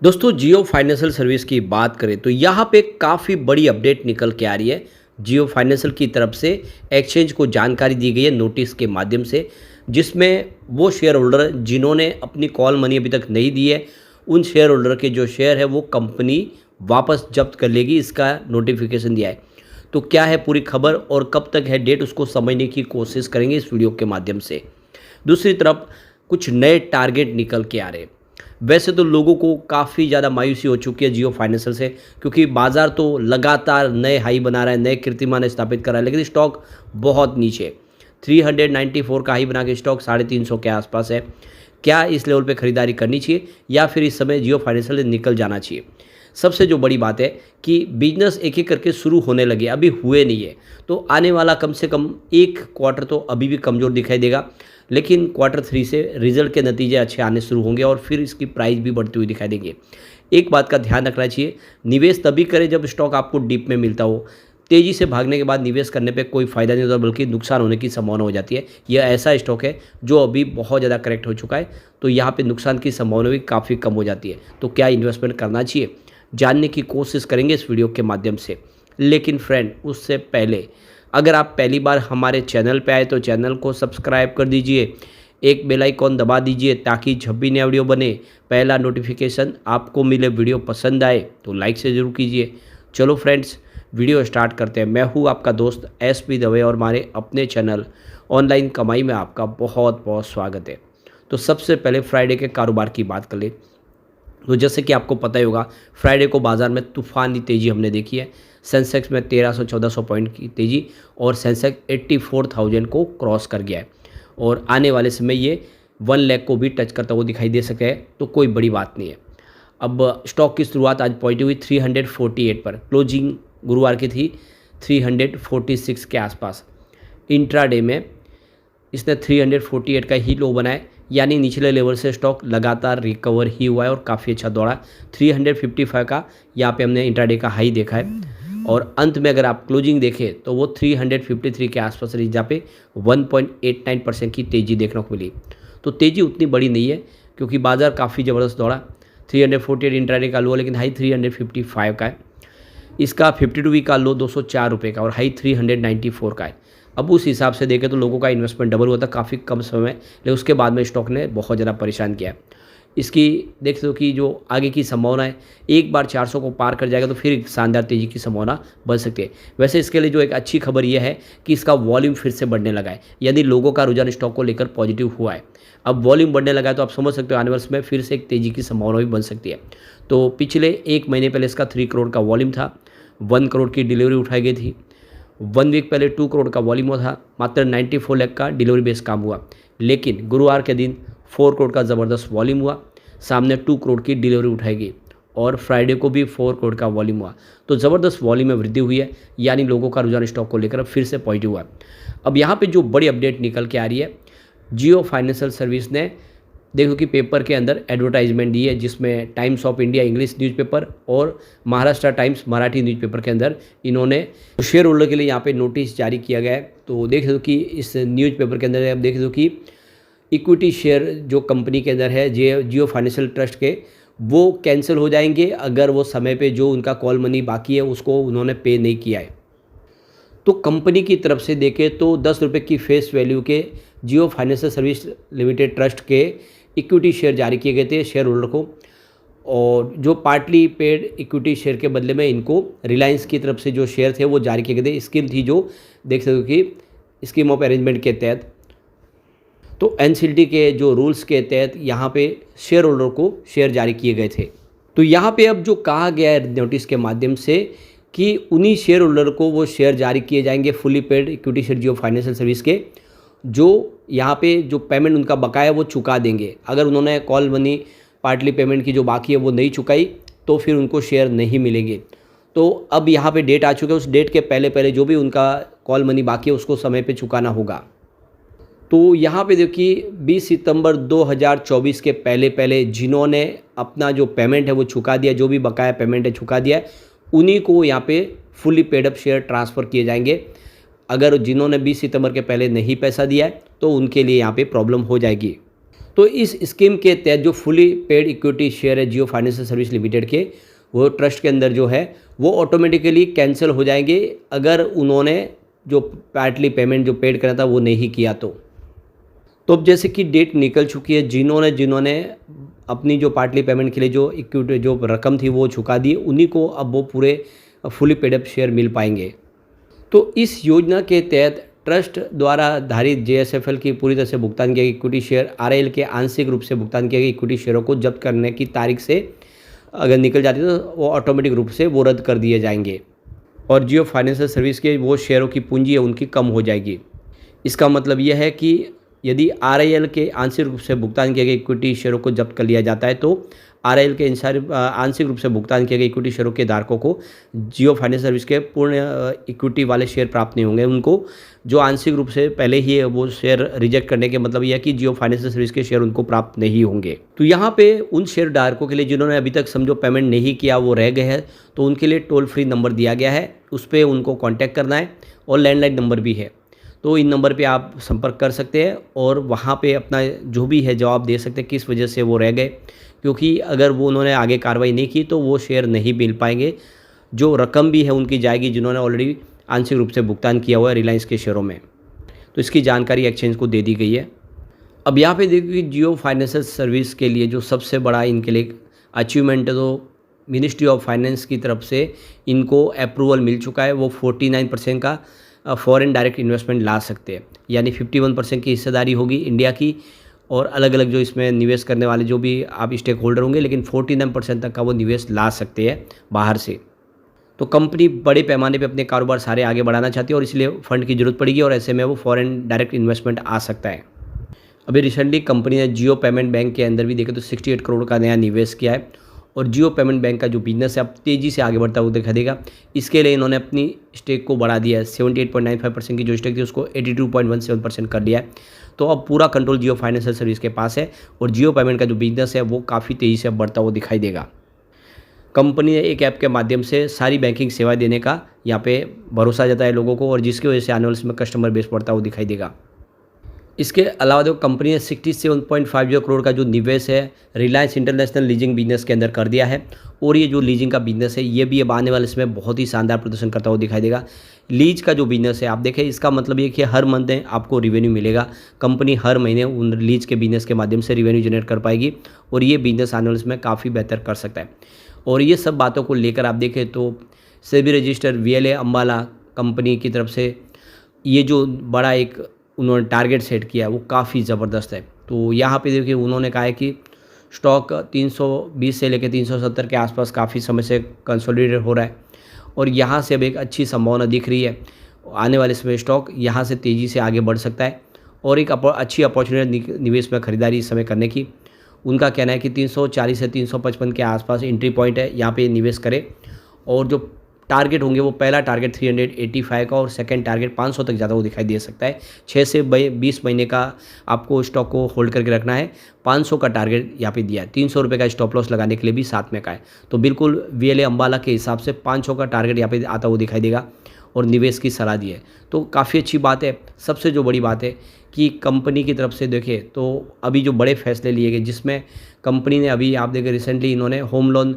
दोस्तों जियो financial service की बात करें तो यहाँ पे काफ़ी बड़ी अपडेट निकल के आ रही है। जियो फाइनेंशियल की तरफ से एक्सचेंज को जानकारी दी गई है नोटिस के माध्यम से, जिसमें वो शेयर होल्डर जिन्होंने अपनी कॉल मनी अभी तक नहीं दी है, उन शेयर होल्डर के जो शेयर है वो कंपनी वापस जब्त कर लेगी, इसका नोटिफिकेशन दिया है। तो क्या है पूरी खबर और कब तक है डेट, उसको समझने की कोशिश करेंगे इस वीडियो के माध्यम से। दूसरी तरफ कुछ नए टारगेट निकल के आ रहे हैं। वैसे तो लोगों को काफ़ी ज़्यादा मायूसी हो चुकी है जियो फाइनेंशियल से, क्योंकि बाजार तो लगातार नए हाई बना रहा है, नए कीर्तिमान स्थापित कर रहा है, लेकिन स्टॉक बहुत नीचे 394 का हाई बना के स्टॉक 350 के आसपास है। क्या इस लेवल पे खरीदारी करनी चाहिए या फिर इस समय जियो फाइनेंशियल से निकल जाना चाहिए? सबसे जो बड़ी बात है कि बिजनेस एक एक करके शुरू होने लगे, अभी हुए नहीं है, तो आने वाला कम से कम एक क्वार्टर तो अभी भी कमज़ोर दिखाई देगा, लेकिन क्वार्टर 3 से रिजल्ट के नतीजे अच्छे आने शुरू होंगे और फिर इसकी प्राइस भी बढ़ती हुई दिखाई देंगे। एक बात का ध्यान रखना चाहिए, निवेश तभी करें जब स्टॉक आपको डीप में मिलता हो। तेज़ी से भागने के बाद निवेश करने पे कोई फ़ायदा नहीं होता, बल्कि नुकसान होने की संभावना हो जाती है। यह ऐसा स्टॉक है जो अभी बहुत ज़्यादा करेक्ट हो चुका है, तो यहाँ पे नुकसान की संभावना भी काफ़ी कम हो जाती है। तो क्या इन्वेस्टमेंट करना चाहिए, जानने की कोशिश करेंगे इस वीडियो के माध्यम से। लेकिन फ्रेंड, उससे पहले अगर आप पहली बार हमारे चैनल पे आए तो चैनल को सब्सक्राइब कर दीजिए, एक बेल आइकॉन दबा दीजिए ताकि जब भी नया वीडियो बने पहला नोटिफिकेशन आपको मिले। वीडियो पसंद आए तो लाइक से ज़रूर कीजिए। चलो फ्रेंड्स, वीडियो स्टार्ट करते हैं। मैं हूँ आपका दोस्त SP दवे और हमारे अपने चैनल ऑनलाइन कमाई में आपका बहुत बहुत स्वागत है। तो सबसे पहले फ्राइडे के कारोबार की बात कर ले तो जैसे कि आपको पता ही होगा, फ्राइडे को बाज़ार में तूफ़ानी तेज़ी हमने देखी है। सेंसेक्स में 1300-1400 पॉइंट की तेज़ी और सेंसेक्स 84,000 को क्रॉस कर गया है और आने वाले समय ये 1 लाख को भी टच करता हुआ दिखाई दे सके, तो कोई बड़ी बात नहीं है। अब स्टॉक की शुरुआत आज पॉजिटिव हुई 348 पर, क्लोजिंग गुरुवार की थी 346 के आसपास। इंट्राडे में इसने 348 का ही लो बनाया, यानी निचले लेवल से स्टॉक लगातार रिकवर ही हुआ है और काफ़ी अच्छा दौड़ा। 355 का यहाँ पे हमने इंट्राडे का हाई देखा है और अंत में अगर आप क्लोजिंग देखें तो वो 353 के आसपास रही, जहाँ पे 1.89% की तेज़ी देखने को मिली। तो तेज़ी उतनी बड़ी नहीं है क्योंकि बाज़ार काफ़ी ज़बरदस्त दौड़ा। 348 इंट्राडे का लो, लेकिन हाई 355 का है। इसका 52 वीक का लो 204 रुपये का और हाई 394 का है। अब उस हिसाब से देखें तो लोगों का इन्वेस्टमेंट डबल हुआ था काफ़ी कम समय में, लेकिन उसके बाद में स्टॉक ने बहुत ज़्यादा परेशान किया। इसकी देख लो कि जो आगे की संभावना है, एक बार 400 को पार कर जाएगा तो फिर शानदार तेज़ी की संभावना बन सकती है। वैसे इसके लिए जो एक अच्छी खबर यह है कि इसका वॉल्यूम फिर से बढ़ने लगा है, यानी लोगों का रुझान स्टॉक को लेकर पॉजिटिव हुआ है। अब वॉल्यूम बढ़ने लगा है तो आप समझ सकते हो आने वाले में फिर से एक तेज़ी की संभावना भी बन सकती है। तो पिछले एक महीने पहले इसका 3 करोड़ का वॉल्यूम था, 1 करोड़ की डिलीवरी उठाई गई थी। 1 वीक पहले 2 करोड़ का वॉल्यूम हुआ था, मात्र 94 लाख का डिलीवरी बेस काम हुआ। लेकिन गुरुवार के दिन 4 करोड़ का ज़बरदस्त वॉल्यूम हुआ, सामने 2 करोड़ की डिलीवरी उठाई गई और फ्राइडे को भी 4 करोड़ का वॉल्यूम हुआ। तो ज़बरदस्त वॉल्यूम में वृद्धि हुई है, यानी लोगों का रुझान स्टॉक को लेकर फिर से पॉजिटिव हुआ। अब यहाँ पे जो बड़ी अपडेट निकल के आ रही है, जियो फाइनेंशियल सर्विस ने देखो कि पेपर के अंदर एडवर्टाइजमेंट दी है, जिसमें times of India English newspaper और महाराष्ट्र टाइम्स मराठी न्यूज़पेपर के अंदर इन्होंने शेयर होल्डर के लिए यहाँ पे नोटिस जारी किया गया है। तो देख दो कि इस न्यूज़पेपर के अंदर आप देख दो कि इक्विटी शेयर जो कंपनी के अंदर है जियो फाइनेंशियल ट्रस्ट के, वो कैंसिल हो जाएंगे अगर वो समय पे जो उनका कॉल मनी बाकी है उसको उन्होंने पे नहीं किया है। तो कंपनी की तरफ से देखें तो 10 रुपये की फेस वैल्यू के जियो फाइनेंशियल सर्विस लिमिटेड ट्रस्ट के इक्विटी शेयर जारी किए गए थे शेयर होल्डर को, और जो पार्टली पेड इक्विटी शेयर के बदले में इनको रिलायंस की तरफ से जो शेयर थे वो जारी किए गए थे। स्कीम थी जो देख सकते हो कि स्कीम ऑफ अरेंजमेंट के तहत, तो NCLT के जो रूल्स के तहत यहाँ पे शेयर होल्डर को शेयर जारी किए गए थे। तो यहाँ पे अब जो कहा गया है नोटिस के माध्यम से कि उन्हीं शेयर होल्डर को वो शेयर जारी किए जाएंगे फुली पेड इक्विटी शेयर जियो फाइनेंशियल सर्विस के, जो यहाँ पे जो पेमेंट उनका बकाया है वो चुका देंगे। अगर उन्होंने कॉल मनी पार्टली पेमेंट की जो बाकी है वो नहीं चुकाई तो फिर उनको शेयर नहीं मिलेंगे। तो अब यहाँ पे डेट आ चुका है, उस डेट के पहले पहले जो भी उनका कॉल मनी बाकी है उसको समय पे चुकाना होगा। तो यहाँ पे देखिए 20 सितंबर 2024 के पहले पहले जिन्होंने अपना जो पेमेंट है वो चुका दिया, जो भी बकाया पेमेंट है चुका दिया है, उन्हीं को यहाँ पे fully paid up share transfer किए जाएंगे। अगर जिन्होंने 20 सितंबर के पहले नहीं पैसा दिया है तो उनके लिए यहाँ पे प्रॉब्लम हो जाएगी। तो इस स्कीम के तहत जो फुली पेड इक्विटी शेयर है जियो फाइनेंशियल सर्विस लिमिटेड के, वो ट्रस्ट के अंदर जो है वो ऑटोमेटिकली कैंसिल हो जाएंगे अगर उन्होंने जो पार्टली पेमेंट जो पेड करना था वो नहीं किया तो अब जैसे कि डेट निकल चुकी है, जिन्होंने जिन्होंने अपनी जो पार्टली पेमेंट के लिए जो इक्विटी जो रकम थी वो चुका दी, उन्हीं को अब वो पूरे फुली पेड अप शेयर मिल पाएंगे। तो इस योजना के तहत ट्रस्ट द्वारा धारित जेएसएफएल की पूरी तरह से भुगतान किए गए इक्विटी शेयर आरआईएल के आंशिक रूप से भुगतान किए गए इक्विटी शेयरों को जब्त करने की तारीख से अगर निकल जाती है तो वो ऑटोमेटिक रूप से वो रद्द कर दिए जाएंगे और जियो फाइनेंशियल सर्विस के वो शेयरों की पूंजी है उनकी कम हो जाएगी। इसका मतलब यह है कि यदि आरआईएल के आंशिक रूप से भुगतान किए गए इक्विटी शेयरों को जब्त कर लिया जाता है तो आरआईएल के आंशिक रूप से भुगतान किए गए इक्विटी शेयरों के धारकों को जियो फाइनेंशियल सर्विस के पूर्ण इक्विटी वाले शेयर प्राप्त नहीं होंगे। उनको जो आंशिक रूप से पहले ही वो शेयर रिजेक्ट करने के मतलब यह है कि जियो फाइनेंशियल सर्विस के शेयर उनको प्राप्त नहीं होंगे। तो यहाँ पे उन शेयर धारकों के लिए जिन्होंने अभी तक समझो पेमेंट नहीं किया, वो रह गए हैं, तो उनके लिए टोल फ्री नंबर दिया गया है, उस पर उनको कॉन्टैक्ट करना है और लैंडलाइन नंबर भी है। तो इन नंबर पे आप संपर्क कर सकते हैं और वहाँ पे अपना जो भी है जवाब दे सकते हैं किस वजह से वो रह गए, क्योंकि अगर वो उन्होंने आगे कार्रवाई नहीं की तो वो शेयर नहीं मिल पाएंगे। जो रकम भी है उनकी जाएगी जिन्होंने ऑलरेडी आंशिक रूप से भुगतान किया हुआ है रिलायंस के शेयरों में। तो इसकी जानकारी एक्सचेंज को दे दी गई है। अब यहाँ पे देखिए जियो फाइनेंशियल सर्विस के लिए जो सबसे बड़ा इनके लिए अचीवमेंट है तो मिनिस्ट्री ऑफ फाइनेंस की तरफ से इनको अप्रूवल मिल चुका है। वो 49% का फॉरेन डायरेक्ट इन्वेस्टमेंट ला सकते हैं, यानी 51% की हिस्सेदारी होगी इंडिया की और अलग अलग जो इसमें निवेश करने वाले जो भी आप स्टेक होल्डर होंगे, लेकिन 49% तक का वो निवेश ला सकते हैं बाहर से। तो कंपनी बड़े पैमाने पे अपने कारोबार सारे आगे बढ़ाना चाहती है और इसलिए फंड की ज़रूरत पड़ेगी और ऐसे में वो फॉरेन डायरेक्ट इन्वेस्टमेंट आ सकता है। अभी रिसेंटली कंपनी ने जियो पेमेंट बैंक के अंदर भी देखे तो 68 करोड़ का नया निवेश किया है और जियो पेमेंट बैंक का जो बिजनेस है अब तेज़ी से आगे बढ़ता हुआ दिखा देगा। इसके लिए इन्होंने अपनी स्टेक को बढ़ा दिया है, 78.95% की जो स्टेक थी उसको 82.17% कर दिया है। तो अब पूरा कंट्रोल जियो फाइनेंशियल सर्विस के पास है और जियो पेमेंट का जो बिजनेस है वो काफ़ी तेज़ी से बढ़ता हुआ दिखाई देगा। कंपनी ने एक ऐप के माध्यम से सारी बैंकिंग सेवाएं देने का यहाँ पे भरोसा जताया है लोगों को और जिसकी वजह से आने वाले समय कस्टमर बेस बढ़ता हुआ दिखाई देगा। इसके अलावा देखो कंपनी ने 67.50 करोड़ का जो निवेश है रिलायंस इंटरनेशनल लीजिंग बिजनेस के अंदर कर दिया है और ये जो लीजिंग का बिजनेस है ये भी अब आने वाले समय बहुत ही शानदार प्रदर्शन करता हुआ दिखाई देगा। लीज का जो बिजनेस है आप देखें, इसका मतलब ये कि हर मंथ आपको रिवेन्यू मिलेगा। कंपनी हर महीने उन लीज के बिजनेस के माध्यम से रिवेन्यू जनरेट कर पाएगी और ये बिजनेस आने वाले समय काफ़ी बेहतर कर सकता है। और ये सब बातों को लेकर आप देखें तो SEBI register VLA Ambala company की तरफ से ये जो बड़ा एक उन्होंने टारगेट सेट किया है वो काफ़ी ज़बरदस्त है। तो यहाँ पे देखिए उन्होंने कहा है कि स्टॉक 320 से लेकर 370 के आसपास काफ़ी समय से कंसोलिडेट हो रहा है और यहाँ से अब एक अच्छी संभावना दिख रही है। आने वाले समय स्टॉक यहाँ से तेज़ी से आगे बढ़ सकता है और एक अच्छी अपॉर्चुनिटी निवेश में खरीदारी इस समय करने की। उनका कहना है कि 340 से 355 के आसपास एंट्री पॉइंट है, यहाँ पे निवेश करें और जो टारगेट होंगे वो पहला टारगेट 385 का और सेकंड टारगेट 500 तक ज़्यादा वो दिखाई दे सकता है। 6 से 20 महीने का आपको स्टॉक को होल्ड करके रखना है। 500 का टारगेट यहाँ पे दिया है, 300 रुपये का स्टॉप लॉस लगाने के लिए भी साथ में का है। तो बिल्कुल VLA अम्बाला के हिसाब से 500 का टारगेट यहाँ पे आता हुआ दिखाई देगा और निवेश की सलाह दी है। तो काफ़ी अच्छी बात है। सबसे जो बड़ी बात है कि कंपनी की तरफ से देखें तो अभी जो बड़े फैसले लिए गए जिसमें कंपनी ने अभी आप देखें रिसेंटली इन्होंने होम लोन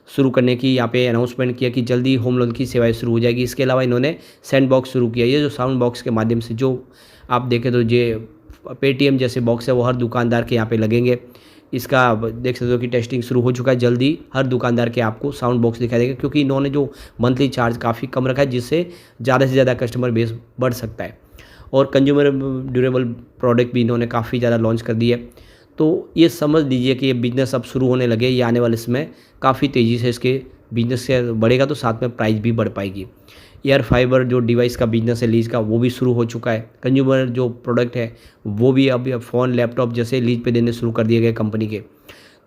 शुरू करने की यहाँ पे अनाउंसमेंट किया कि जल्दी होम लोन की सेवाएं शुरू हो जाएगी। इसके अलावा इन्होंने सैंड बॉक्स शुरू किया। ये जो साउंड बॉक्स के माध्यम से जो आप देखें तो ये पेटीएम जैसे बॉक्स है वो हर दुकानदार के यहाँ पे लगेंगे। इसका देख सकते हो कि टेस्टिंग शुरू हो चुका है। जल्दी हर दुकानदार के आपको साउंड बॉक्स दिखाई देगा क्योंकि इन्होंने जो मंथली चार्ज काफ़ी कम रखा है जिससे ज़्यादा से ज़्यादा कस्टमर बेस बढ़ सकता है। और कंज्यूमर ड्यूरेबल प्रोडक्ट भी इन्होंने काफ़ी ज़्यादा लॉन्च कर दी है। तो ये समझ लीजिए कि ये बिज़नेस अब शुरू होने लगे। ये आने वाले समय काफ़ी तेज़ी से इसके बिजनेस से बढ़ेगा तो साथ में प्राइस भी बढ़ पाएगी। एयर फाइबर जो डिवाइस का बिजनेस है लीज का वो भी शुरू हो चुका है। कंज्यूमर जो प्रोडक्ट है वो भी अब फ़ोन लैपटॉप जैसे लीज पे देने शुरू कर दिए गए कंपनी के।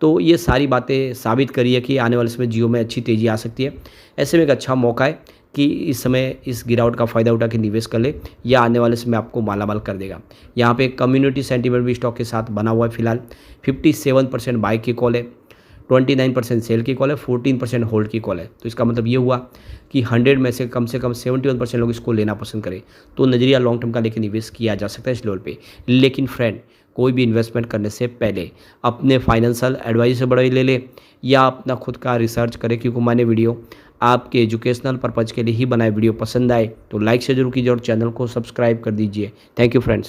तो ये सारी बातें साबित करी है कि आने वाले समय जियो में अच्छी तेज़ी आ सकती है। ऐसे में एक अच्छा मौका है कि इस समय इस गिरावट का फ़ायदा उठा के निवेश कर ले, या आने वाले समय आपको मालामाल कर देगा। यहाँ पे कम्युनिटी सेंटीमेंट भी स्टॉक के साथ बना हुआ है। फिलहाल 57% बाय की कॉल है, 29% सेल की कॉल है, 14% होल्ड की कॉल है। तो इसका मतलब ये हुआ कि 100 में से कम 71% लोग इसको लेना पसंद करें। तो नज़रिया लॉन्ग टर्म का लेके निवेश किया जा सकता है इस लेवल पे। लेकिन फ्रेंड, कोई भी इन्वेस्टमेंट करने से पहले अपने फाइनेंशियल एडवाइजर से बड़ा ले ले या अपना खुद का रिसर्च करें, क्योंकि मैंने वीडियो आपके एजुकेशनल पर्पज़ के लिए ही बनाए। वीडियो पसंद आए तो लाइक से जरूर कीजिए और चैनल को सब्सक्राइब कर दीजिए। Thank you friends.